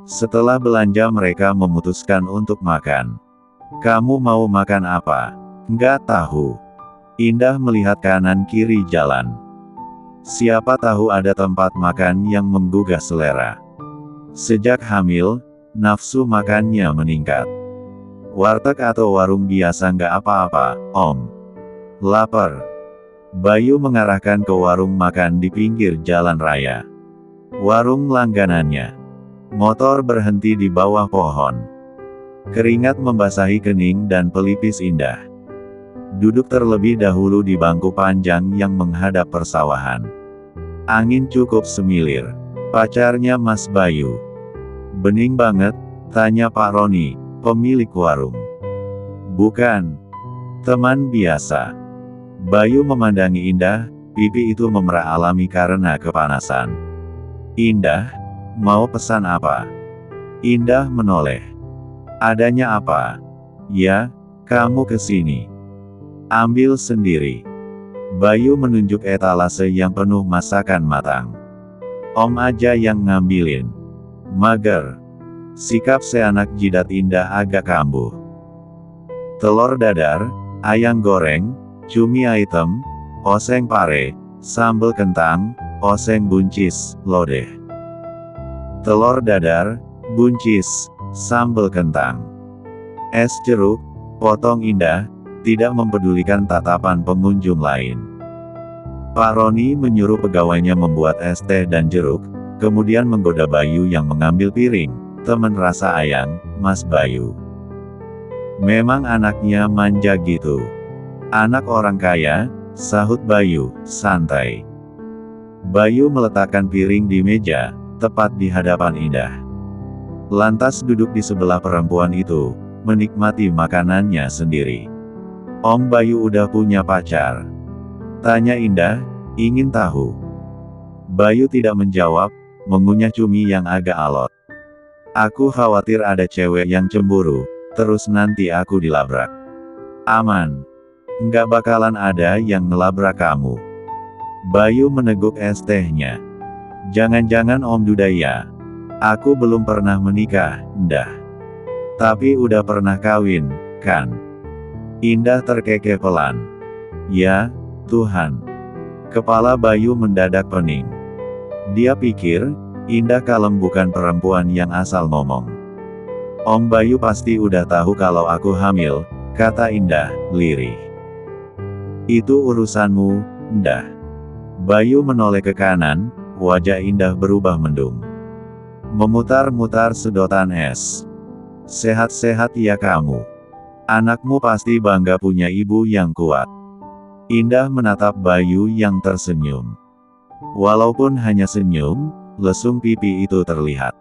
Setelah belanja mereka memutuskan untuk makan. Kamu mau makan apa? Nggak tahu. Indah melihat kanan kiri jalan. Siapa tahu ada tempat makan yang menggugah selera. Sejak hamil, nafsu makannya meningkat. Warteg atau warung biasa nggak apa-apa, Om. Lapar. Bayu mengarahkan ke warung makan di pinggir jalan raya. Warung langganannya. Motor berhenti di bawah pohon. Keringat membasahi kening dan pelipis Indah. Duduk terlebih dahulu di bangku panjang yang menghadap persawahan. Angin cukup semilir. Pacarnya Mas Bayu. Bening banget, tanya Pak Roni, pemilik warung. Bukan. Teman biasa. Bayu memandangi Indah, pipi itu memerah alami karena kepanasan. Indah, mau pesan apa? Indah menoleh. Adanya apa? Ya, kamu kesini. Ambil sendiri. Bayu menunjuk etalase yang penuh masakan matang. Om aja yang ngambilin. Mager. Sikap seanak jidat Indah agak kambuh. Telur dadar, ayam goreng, cumi hitam, oseng pare, sambal kentang, oseng buncis, lodeh. Telur dadar, buncis, sambal kentang. Es jeruk, potong Indah, tidak mempedulikan tatapan pengunjung lain. Pak Roni menyuruh pegawainya membuat es teh dan jeruk, kemudian menggoda Bayu yang mengambil piring. Temen rasa ayang, Mas Bayu. Memang anaknya manja gitu. Anak orang kaya, sahut Bayu, santai. Bayu meletakkan piring di meja, tepat di hadapan Indah. Lantas duduk di sebelah perempuan itu, menikmati makanannya sendiri. Om Bayu udah punya pacar? Tanya Indah, ingin tahu. Bayu tidak menjawab, mengunyah cumi yang agak alot. Aku khawatir ada cewek yang cemburu, terus nanti aku dilabrak. Aman. Nggak bakalan ada yang ngelabrak kamu. Bayu meneguk es tehnya. Jangan-jangan Om Dudaya. Aku belum pernah menikah, Indah. Tapi udah pernah kawin, kan? Indah terkekeh pelan. Ya, Tuhan. Kepala Bayu mendadak pening. Dia pikir, Indah kalem bukan perempuan yang asal ngomong. Om Bayu pasti udah tahu kalau aku hamil, kata Indah, lirih. Itu urusanmu, Indah. Bayu menoleh ke kanan, wajah Indah berubah mendung. Memutar-mutar sedotan es. Sehat-sehat ya kamu. Anakmu pasti bangga punya ibu yang kuat. Indah menatap Bayu yang tersenyum. Walaupun hanya senyum, lesung pipi itu terlihat.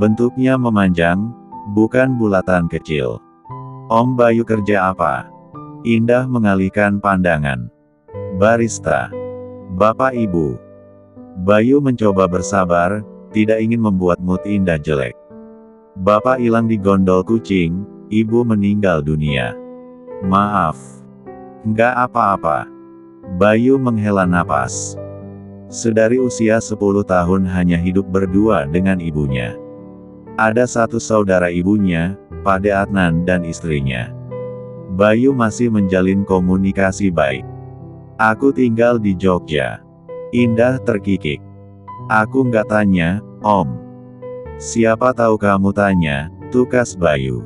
Bentuknya memanjang, bukan bulatan kecil. Om Bayu kerja apa? Indah mengalihkan pandangan. Barista. Bapak Ibu. Bayu mencoba bersabar, tidak ingin membuat mood Indah jelek. Bapak hilang di gondol kucing, ibu meninggal dunia. Maaf. Nggak apa-apa. Bayu menghela napas. Sedari usia 10 tahun hanya hidup berdua dengan ibunya. Ada satu saudara ibunya, Pak De Adnan dan istrinya. Bayu masih menjalin komunikasi baik. Aku tinggal di Jogja. Indah terkikik. Aku nggak tanya, Om. Siapa tahu kamu tanya, tukas Bayu.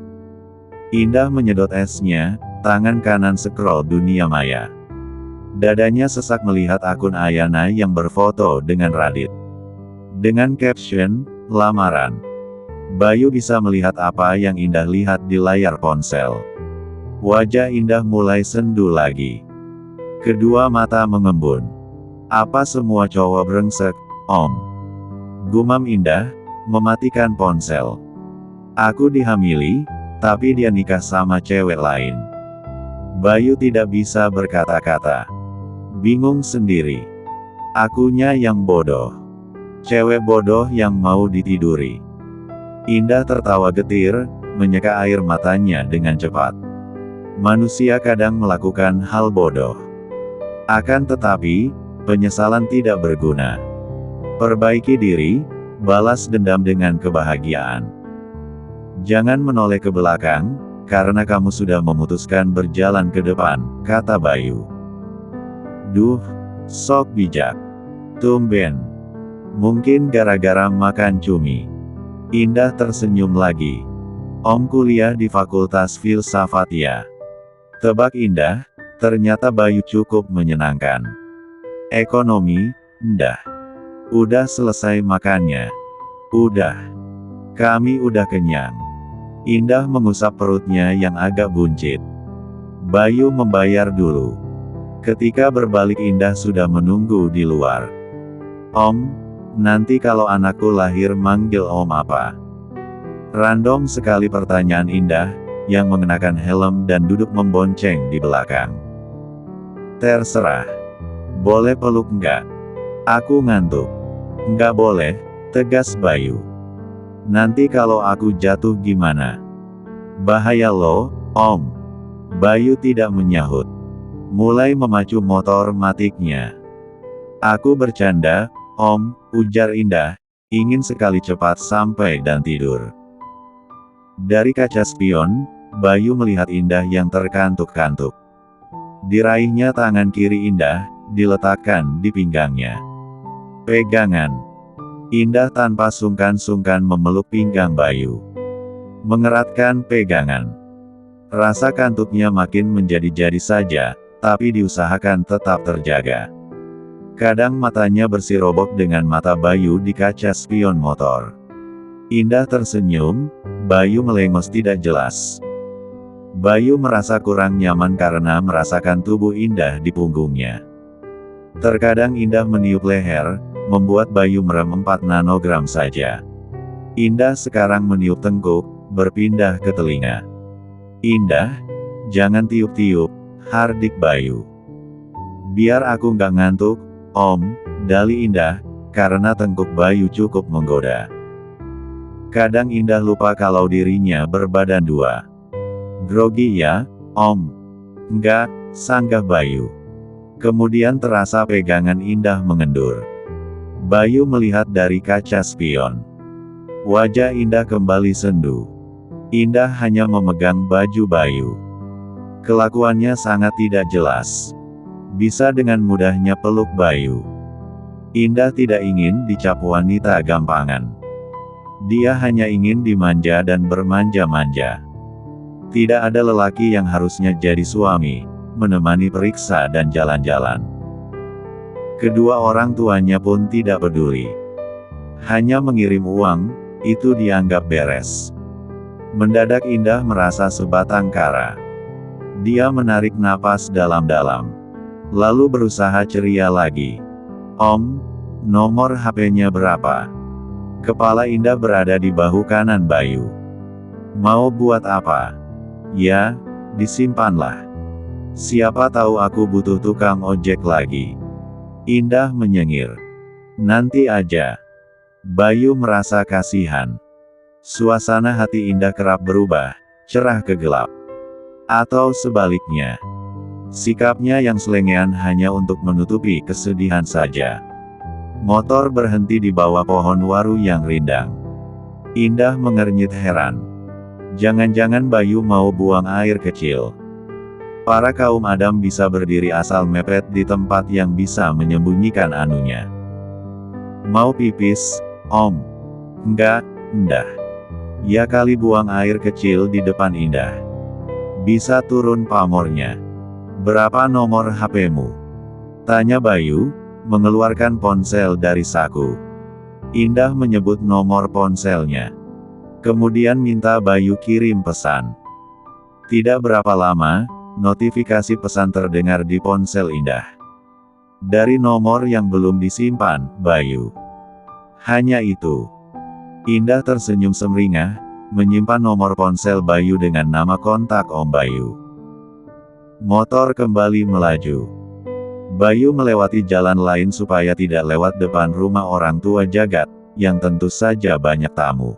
Indah menyedot esnya, tangan kanan scroll dunia maya. Dadanya sesak melihat akun Ayana yang berfoto dengan Radit. Dengan caption, lamaran. Bayu bisa melihat apa yang Indah lihat di layar ponsel. Wajah Indah mulai sendu lagi. Kedua mata mengembun. Apa semua cowok brengsek, Om? Gumam Indah, mematikan ponsel. Aku dihamili, tapi dia nikah sama cewek lain. Bayu tidak bisa berkata-kata. Bingung sendiri. Akunya yang bodoh. Cewek bodoh yang mau ditiduri. Indah tertawa getir, menyeka air matanya dengan cepat. Manusia kadang melakukan hal bodoh. Akan tetapi, penyesalan tidak berguna. Perbaiki diri, Balas dendam dengan kebahagiaan. Jangan menoleh ke belakang, karena kamu sudah memutuskan berjalan ke depan, kata Bayu. Duh, sok bijak. Tumben. Mungkin gara-gara makan cumi. Indah tersenyum lagi. Om kuliah di Fakultas Filsafat ya. Tebak Indah, ternyata Bayu cukup menyenangkan. Ekonomi, ndah. Udah selesai makannya. Udah. Kami udah kenyang. Indah mengusap perutnya yang agak buncit. Bayu membayar dulu. Ketika berbalik Indah sudah menunggu di luar. Om, nanti kalau anakku lahir manggil Om apa? Random sekali pertanyaan Indah, yang mengenakan helm dan duduk membonceng di belakang. Terserah. Boleh peluk nggak? Aku ngantuk. Nggak boleh, tegas Bayu. Nanti kalau aku jatuh gimana? Bahaya loh, Om. Bayu tidak menyahut. Mulai memacu motor matiknya. Aku bercanda, Om, ujar Indah, ingin sekali cepat sampai dan tidur. Dari kaca spion, Bayu melihat Indah yang terkantuk-kantuk. Diraihnya tangan kiri Indah, diletakkan di pinggangnya. Pegangan. Indah tanpa sungkan-sungkan memeluk pinggang Bayu. Mengeratkan pegangan. Rasa kantuknya makin menjadi-jadi saja, tapi diusahakan tetap terjaga. Kadang matanya bersirobok dengan mata Bayu di kaca spion motor. Indah tersenyum, Bayu melengos tidak jelas. Bayu merasa kurang nyaman karena merasakan tubuh Indah di punggungnya. Terkadang Indah meniup leher, membuat Bayu merem 4 nanogram saja. Indah sekarang meniup tengkuk, berpindah ke telinga. Indah, jangan tiup-tiup, hardik Bayu. Biar aku nggak ngantuk, Om, dali Indah, karena tengkuk Bayu cukup menggoda. Kadang Indah lupa kalau dirinya berbadan dua. Grogi ya, Om? Enggak, sanggah Bayu. Kemudian terasa pegangan Indah mengendur. Bayu melihat dari kaca spion. Wajah Indah kembali sendu. Indah hanya memegang baju Bayu. Kelakuannya sangat tidak jelas. Bisa dengan mudahnya peluk Bayu. Indah tidak ingin dicap wanita gampangan. Dia hanya ingin dimanja dan bermanja-manja. Tidak ada lelaki yang harusnya jadi suami, menemani periksa dan jalan-jalan. Kedua orang tuanya pun tidak peduli. Hanya mengirim uang, itu dianggap beres. Mendadak Indah merasa sebatang kara. Dia menarik napas dalam-dalam. Lalu berusaha ceria lagi. Om, nomor HP-nya berapa? Kepala Indah berada di bahu kanan Bayu. Mau buat apa? Ya, disimpanlah. Siapa tahu aku butuh tukang ojek lagi. Indah menyengir. Nanti aja. Bayu merasa kasihan. Suasana hati Indah kerap berubah, cerah ke gelap. Atau sebaliknya. Sikapnya yang selengean hanya untuk menutupi kesedihan saja. Motor berhenti di bawah pohon waru yang rindang. Indah mengernyit heran. Jangan-jangan Bayu mau buang air kecil. Para kaum Adam bisa berdiri asal mepet di tempat yang bisa menyembunyikan anunya. Mau pipis, Om? Enggak, Indah. Ya kali buang air kecil di depan Indah. Bisa turun pamornya. Berapa nomor HP-mu? Tanya Bayu, mengeluarkan ponsel dari saku. Indah menyebut nomor ponselnya. Kemudian minta Bayu kirim pesan. Tidak berapa lama, notifikasi pesan terdengar di ponsel Indah. Dari nomor yang belum disimpan, Bayu. Hanya itu. Indah tersenyum semeringah, menyimpan nomor ponsel Bayu dengan nama kontak Om Bayu. Motor kembali melaju. Bayu melewati jalan lain supaya tidak lewat depan rumah orang tua Jagat, yang tentu saja banyak tamu.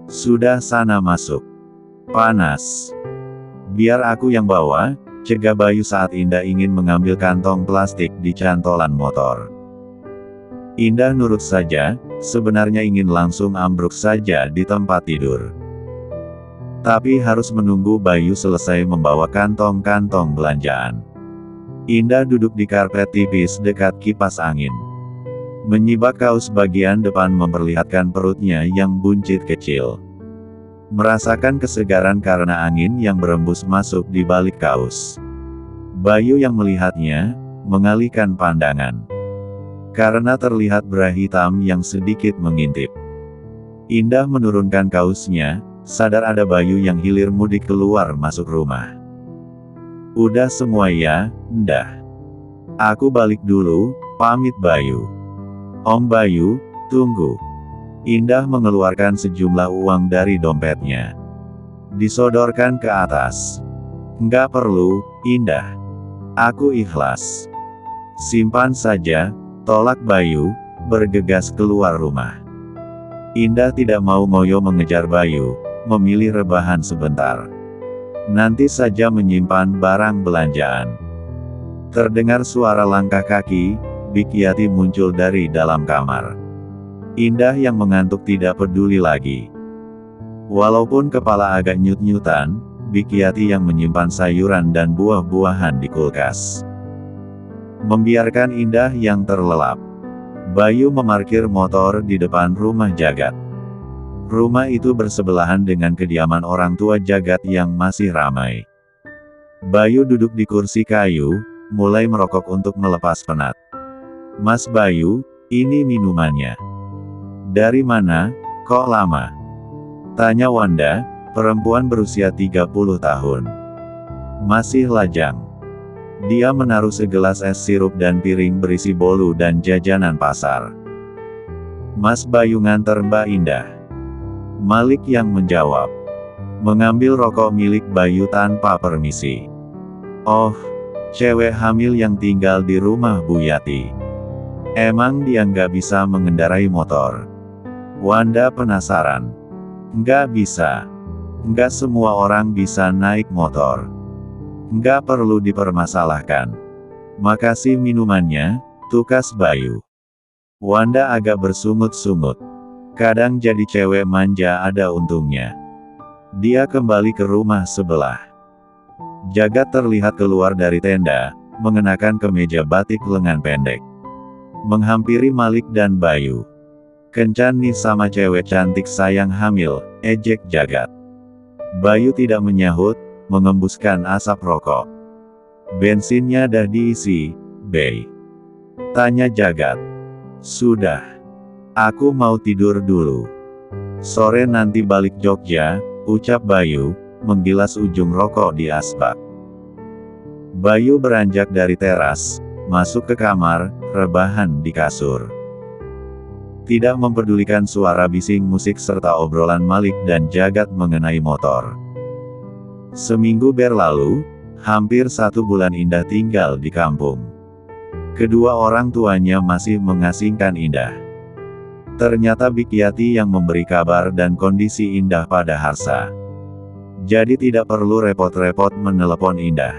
Sudah sana masuk. Panas. Biar aku yang bawa, cegah Bayu saat Indah ingin mengambil kantong plastik di cantolan motor. Indah nurut saja, sebenarnya ingin langsung ambruk saja di tempat tidur. Tapi harus menunggu Bayu selesai membawa kantong-kantong belanjaan. Indah duduk di karpet tipis dekat kipas angin. Menyibak kaos bagian depan memperlihatkan perutnya yang buncit kecil. Merasakan kesegaran karena angin yang berembus masuk di balik kaos. Bayu yang melihatnya, mengalihkan pandangan. Karena terlihat bra hitam yang sedikit mengintip. Indah menurunkan kaosnya, sadar ada Bayu yang hilir mudik keluar masuk rumah. Udah semua ya, Ndah. Aku balik dulu, pamit Bayu. Om Bayu, tunggu. Indah mengeluarkan sejumlah uang dari dompetnya. Disodorkan ke atas. Nggak perlu, Indah. Aku ikhlas. Simpan saja, tolak Bayu, bergegas keluar rumah. Indah tidak mau ngoyo mengejar Bayu, memilih rebahan sebentar. Nanti saja menyimpan barang belanjaan. Terdengar suara langkah kaki, Bikyati muncul dari dalam kamar. Indah yang mengantuk tidak peduli lagi. Walaupun kepala agak nyut-nyutan, Bikyati yang menyimpan sayuran dan buah-buahan di kulkas. Membiarkan Indah yang terlelap. Bayu memarkir motor di depan rumah Jagat. Rumah itu bersebelahan dengan kediaman orang tua Jagat yang masih ramai. Bayu duduk di kursi kayu, mulai merokok untuk melepas penat. Mas Bayu, ini minumannya. Dari mana, kok lama? Tanya Wanda, perempuan berusia 30 tahun. Masih lajang. Dia menaruh segelas es sirup dan piring berisi bolu dan jajanan pasar. Mas Bayu nganter Mbak Indah. Malik yang menjawab. Mengambil rokok milik Bayu tanpa permisi. Oh, cewek hamil yang tinggal di rumah Bu Yati. Emang dia nggak bisa mengendarai motor? Wanda penasaran. Nggak bisa. Nggak semua orang bisa naik motor. Nggak perlu dipermasalahkan. Makasih minumannya, tukas Bayu. Wanda agak bersungut-sungut. Kadang jadi cewek manja ada untungnya. Dia kembali ke rumah sebelah. Jagat terlihat keluar dari tenda, mengenakan kemeja batik lengan pendek. Menghampiri Malik dan Bayu. Kencan nih sama cewek cantik sayang hamil, ejek Jagat. Bayu tidak menyahut, mengembuskan asap rokok. Bensinnya dah diisi, Bey? Tanya Jagat. Sudah. Aku mau tidur dulu. Sore nanti balik Jogja, ucap Bayu, menggilas ujung rokok di asbak. Bayu beranjak dari teras, masuk ke kamar, rebahan di kasur. Tidak mempedulikan suara bising musik serta obrolan Malik dan Jagat mengenai motor. Seminggu berlalu, hampir 1 bulan Indah tinggal di kampung. Kedua orang tuanya masih mengasingkan Indah. Ternyata Bikyati yang memberi kabar dan kondisi Indah pada Harsa. Jadi tidak perlu repot-repot menelepon Indah.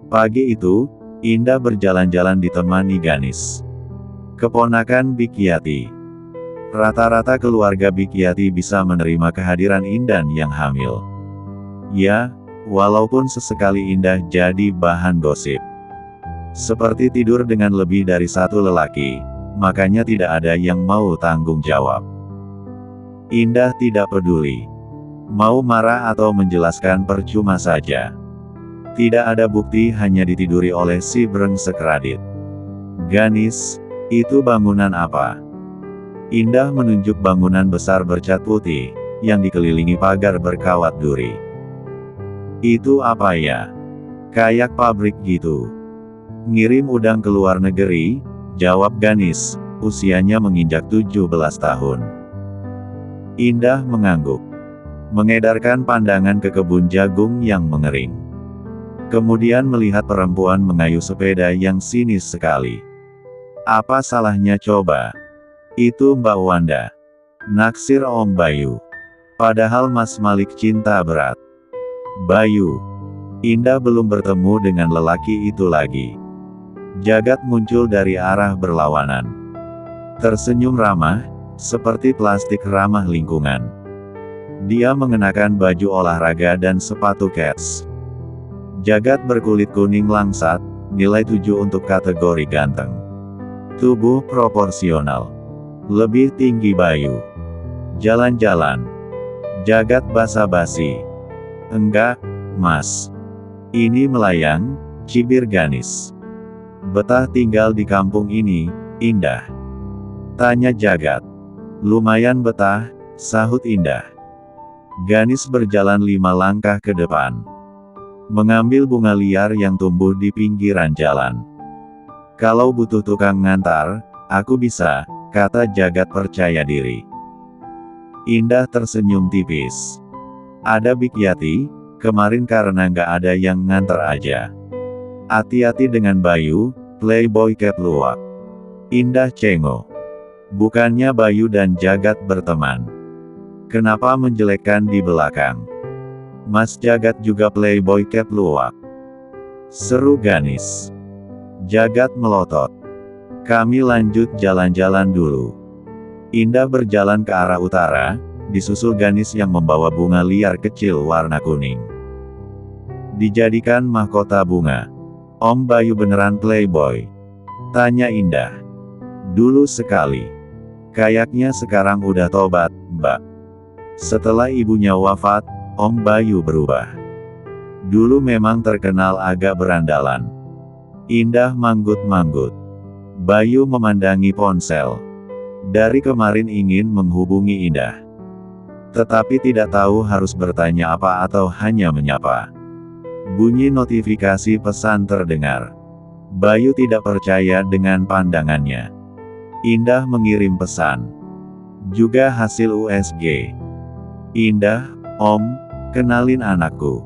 Pagi itu, Indah berjalan-jalan ditemani Ganis, keponakan Bikyati. Rata-rata keluarga Bikyati bisa menerima kehadiran Indah yang hamil. Ya, walaupun sesekali Indah jadi bahan gosip. Seperti tidur dengan lebih dari satu lelaki, makanya tidak ada yang mau tanggung jawab. Indah tidak peduli. Mau marah atau menjelaskan percuma saja. Tidak ada bukti, hanya ditiduri oleh si brengsek Radit. Ganis, itu bangunan apa? Indah menunjuk bangunan besar bercat putih, yang dikelilingi pagar berkawat duri. Itu apa ya? Kayak pabrik gitu. Ngirim udang ke luar negeri, jawab Ganis, usianya menginjak 17 tahun. Indah mengangguk. Mengedarkan pandangan ke kebun jagung yang mengering. Kemudian melihat perempuan mengayuh sepeda yang sinis sekali. Apa salahnya coba? Itu Mbak Wanda. Naksir Om Bayu. Padahal Mas Malik cinta berat. Bayu. Indah belum bertemu dengan lelaki itu lagi. Jagat muncul dari arah berlawanan. Tersenyum ramah, seperti plastik ramah lingkungan. Dia mengenakan baju olahraga dan sepatu kets. Jagat berkulit kuning langsat, nilai 7 untuk kategori ganteng. Tubuh proporsional. Lebih tinggi Bayu. Jalan-jalan. Jagat basa-basi. Enggak, Mas. Ini melayang, cibir Ganis. Betah tinggal di kampung ini, Indah. Tanya Jagat. Lumayan betah, sahut Indah. Ganis berjalan 5 langkah ke depan. Mengambil bunga liar yang tumbuh di pinggiran jalan. Kalau butuh tukang ngantar, aku bisa, kata Jagat percaya diri. Indah tersenyum tipis. Ada Bik Yati, kemarin karena nggak ada yang nganter aja. Hati-hati dengan Bayu, playboy keluar. Indah cengok. Bukannya Bayu dan Jagat berteman. Kenapa menjelekkan di belakang? Mas Jagat juga playboy keluar. Seru Ganis. Jagat melotot. Kami lanjut jalan-jalan dulu. Indah berjalan ke arah utara, disusul Ganis yang membawa bunga liar kecil warna kuning. Dijadikan mahkota bunga. Om Bayu beneran playboy? Tanya Indah. Dulu sekali. Kayaknya sekarang udah tobat, Mbak. Setelah ibunya wafat, Om Bayu berubah. Dulu memang terkenal agak berandalan. Indah manggut-manggut. Bayu memandangi ponsel. Dari kemarin ingin menghubungi Indah. Tetapi tidak tahu harus bertanya apa atau hanya menyapa. Bunyi notifikasi pesan terdengar. Bayu tidak percaya dengan pandangannya. Indah mengirim pesan. Juga hasil USG. Indah, Om, kenalin anakku.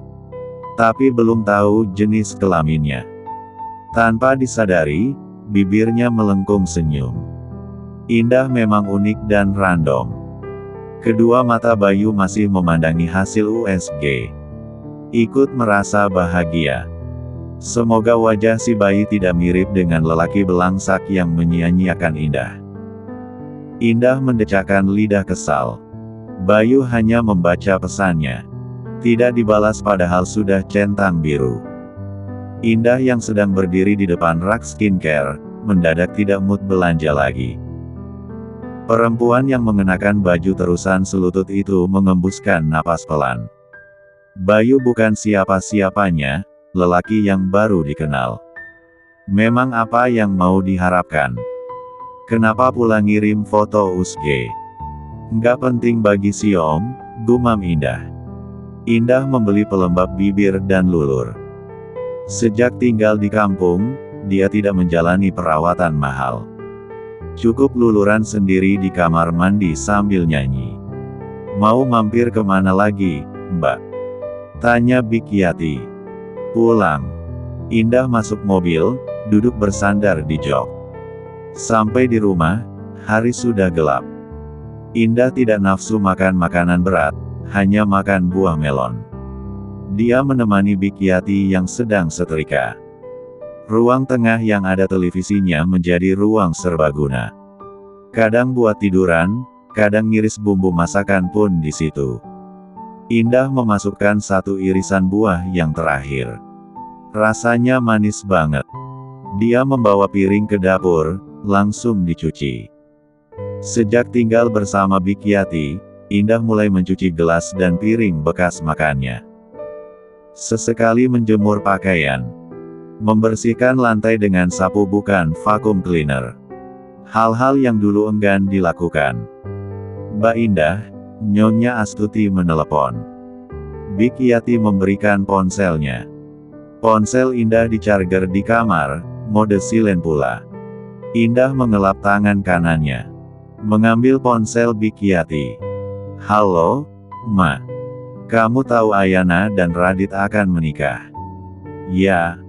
Tapi belum tahu jenis kelaminnya. Tanpa disadari, bibirnya melengkung senyum. Indah memang unik dan random. Kedua mata Bayu masih memandangi hasil USG. Ikut merasa bahagia. Semoga wajah si bayi tidak mirip dengan lelaki belangsak yang menyia-nyiakan Indah. Indah mendecakkan lidah kesal. Bayu hanya membaca pesannya. Tidak dibalas padahal sudah centang biru. Indah yang sedang berdiri di depan rak skincare, mendadak tidak mood belanja lagi. Perempuan yang mengenakan baju terusan selutut itu mengembuskan napas pelan. Bayu bukan siapa-siapanya, lelaki yang baru dikenal. Memang apa yang mau diharapkan? Kenapa pula ngirim foto USG? Nggak penting bagi si Om, gumam Indah. Indah membeli pelembab bibir dan lulur. Sejak tinggal di kampung, dia tidak menjalani perawatan mahal. Cukup luluran sendiri di kamar mandi sambil nyanyi. Mau mampir kemana lagi, Mbak? Tanya Bik Yati. Pulang. Indah masuk mobil, duduk bersandar di jok. Sampai di rumah, hari sudah gelap. Indah tidak nafsu makan makanan berat, hanya makan buah melon. Dia menemani Bik Yati yang sedang setrika. Ruang tengah yang ada televisinya menjadi ruang serbaguna. Kadang buat tiduran, kadang ngiris bumbu masakan pun di situ. Indah memasukkan satu irisan buah yang terakhir. Rasanya manis banget. Dia membawa piring ke dapur, langsung dicuci. Sejak tinggal bersama Bik Yati, Indah mulai mencuci gelas dan piring bekas makannya. Sesekali menjemur pakaian. Membersihkan lantai dengan sapu bukan vacuum cleaner. Hal-hal yang dulu enggan dilakukan. Mbak Indah, Nyonya Astuti menelepon. Bik Yati memberikan ponselnya. Ponsel Indah dicharger di kamar, mode silent pula. Indah mengelap tangan kanannya. Mengambil ponsel Bik Yati. Halo, Ma. Kamu tahu Ayana dan Radit akan menikah? Ya.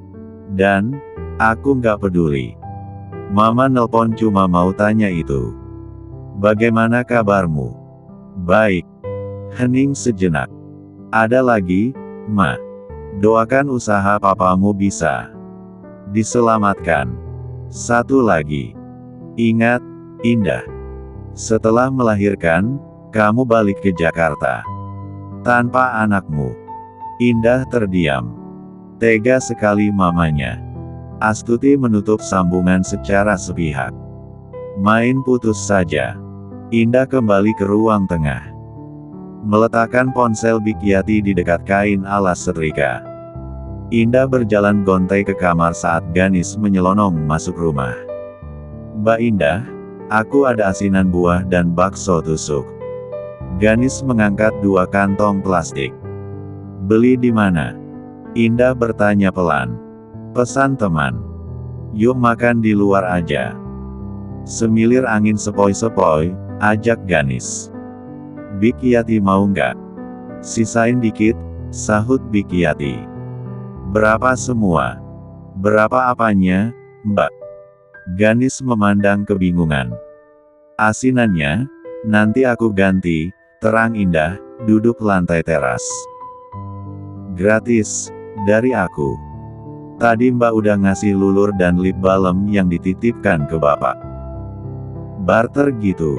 Dan, aku nggak peduli. Mama nelpon cuma mau tanya itu. Bagaimana kabarmu? Baik. Hening sejenak. Ada lagi, Ma. Doakan usaha papamu bisa diselamatkan. Satu lagi. Ingat, Indah. Setelah melahirkan, kamu balik ke Jakarta. Tanpa anakmu. Indah terdiam. Tega sekali mamanya. Astuti menutup sambungan secara sepihak. Main putus saja. Indah kembali ke ruang tengah. Meletakkan ponsel Bikyati di dekat kain alas setrika. Indah berjalan gontai ke kamar saat Ganis menyelonong masuk rumah. "Mbak Indah, aku ada asinan buah dan bakso tusuk." Ganis mengangkat 2 kantong plastik. "Beli di mana?" Indah bertanya pelan. "Pesan teman. Yuk makan di luar aja." Semilir angin sepoi-sepoi, ajak Ganis. "Bikyati mau nggak?" "Sisain dikit," sahut Bikyati. "Berapa semua?" "Berapa apanya, Mbak?" Ganis memandang kebingungan. "Asinannya, nanti aku ganti," terang Indah, duduk lantai teras. "Gratis, dari aku. Tadi Mbak udah ngasih lulur dan lip balm yang dititipkan ke Bapak." "Barter gitu."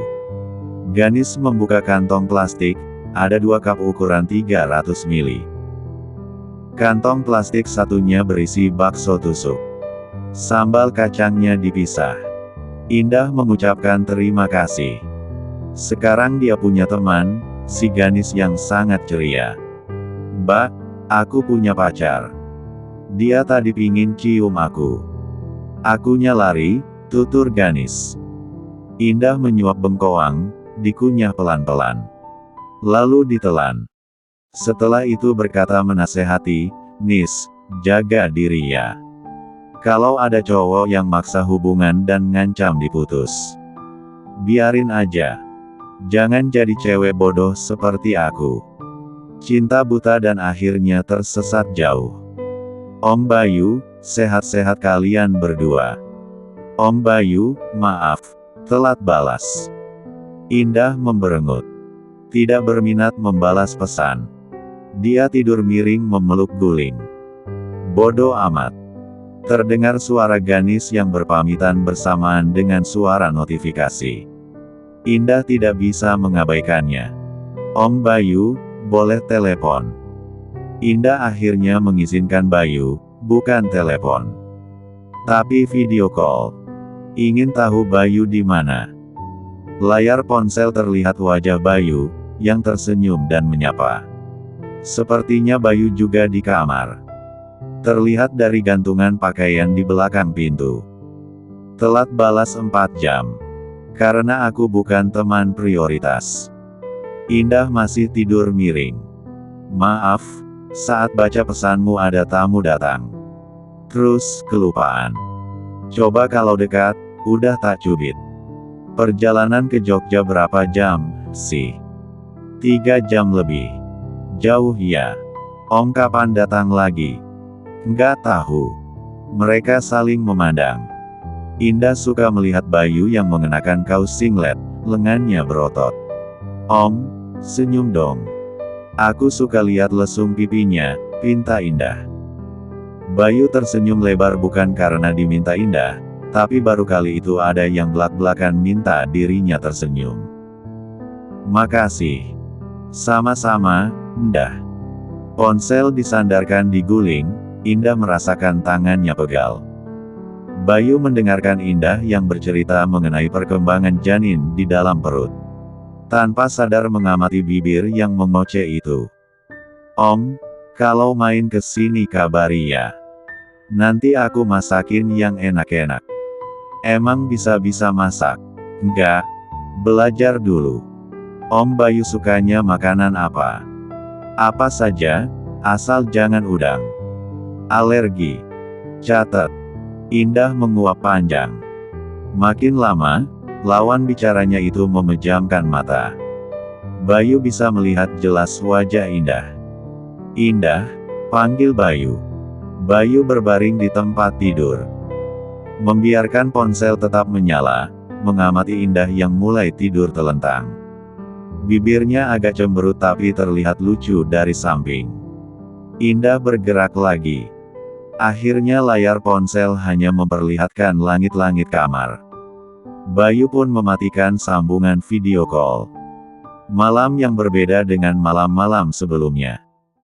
Ganis membuka kantong plastik, ada 2 cup ukuran 300 ml. Kantong plastik satunya berisi bakso tusuk. Sambal kacangnya dipisah. Indah mengucapkan terima kasih. Sekarang dia punya teman, si Ganis yang sangat ceria. "Mbak, aku punya pacar. Dia tadi pingin cium aku." "Akunya lari," tutur Ganis. Indah menyuap bengkoang, dikunyah pelan-pelan. Lalu ditelan. Setelah itu berkata menasehati, "Nis, jaga diri ya. Kalau ada cowok yang maksa hubungan dan ngancam diputus, biarin aja. Jangan jadi cewek bodoh seperti aku. Cinta buta dan akhirnya tersesat jauh." "Om Bayu, sehat-sehat kalian berdua." "Om Bayu, maaf, telat balas." Indah memberengut. Tidak berminat membalas pesan. Dia tidur miring memeluk guling. Bodoh amat. Terdengar suara Ganis yang berpamitan bersamaan dengan suara notifikasi. Indah tidak bisa mengabaikannya. "Om Bayu, boleh telepon?" Indah akhirnya mengizinkan Bayu, bukan telepon, tapi video call. Ingin tahu Bayu di mana? Layar ponsel terlihat wajah Bayu, yang tersenyum dan menyapa. Sepertinya Bayu juga di kamar. Terlihat dari gantungan pakaian di belakang pintu. "Telat balas 4 jam. Karena aku bukan teman prioritas." Indah masih tidur miring. "Maaf, saat baca pesanmu ada tamu datang. Terus, kelupaan. Coba kalau dekat, udah tak cubit." "Perjalanan ke Jogja berapa jam, sih?" 3 jam lebih. "Jauh ya. Om kapan datang lagi?" "Nggak tahu." Mereka saling memandang. Indah suka melihat Bayu yang mengenakan kaos singlet, lengannya berotot. "Om, senyum dong. Aku suka lihat lesung pipinya," pinta Indah. Bayu tersenyum lebar bukan karena diminta Indah, tapi baru kali itu ada yang belak-belakan minta dirinya tersenyum. "Makasih." "Sama-sama, Indah." Ponsel disandarkan di guling, Indah merasakan tangannya pegal. Bayu mendengarkan Indah yang bercerita mengenai perkembangan janin di dalam perut. Tanpa sadar mengamati bibir yang mengoceh itu. "Om, kalau main ke sini kabari ya. Nanti aku masakin yang enak-enak." "Emang bisa-bisa masak?" "Enggak. Belajar dulu." "Om Bayu sukanya makanan apa?" "Apa saja, asal jangan udang. Alergi." "Catat." Indah menguap panjang. Makin lama, lawan bicaranya itu memejamkan mata. Bayu bisa melihat jelas wajah Indah. "Indah," panggil Bayu. Bayu berbaring di tempat tidur. Membiarkan ponsel tetap menyala, mengamati Indah yang mulai tidur telentang. Bibirnya agak cemberut tapi terlihat lucu dari samping. Indah bergerak lagi. Akhirnya layar ponsel hanya memperlihatkan langit-langit kamar. Bayu pun mematikan sambungan video call. Malam yang berbeda dengan malam-malam sebelumnya.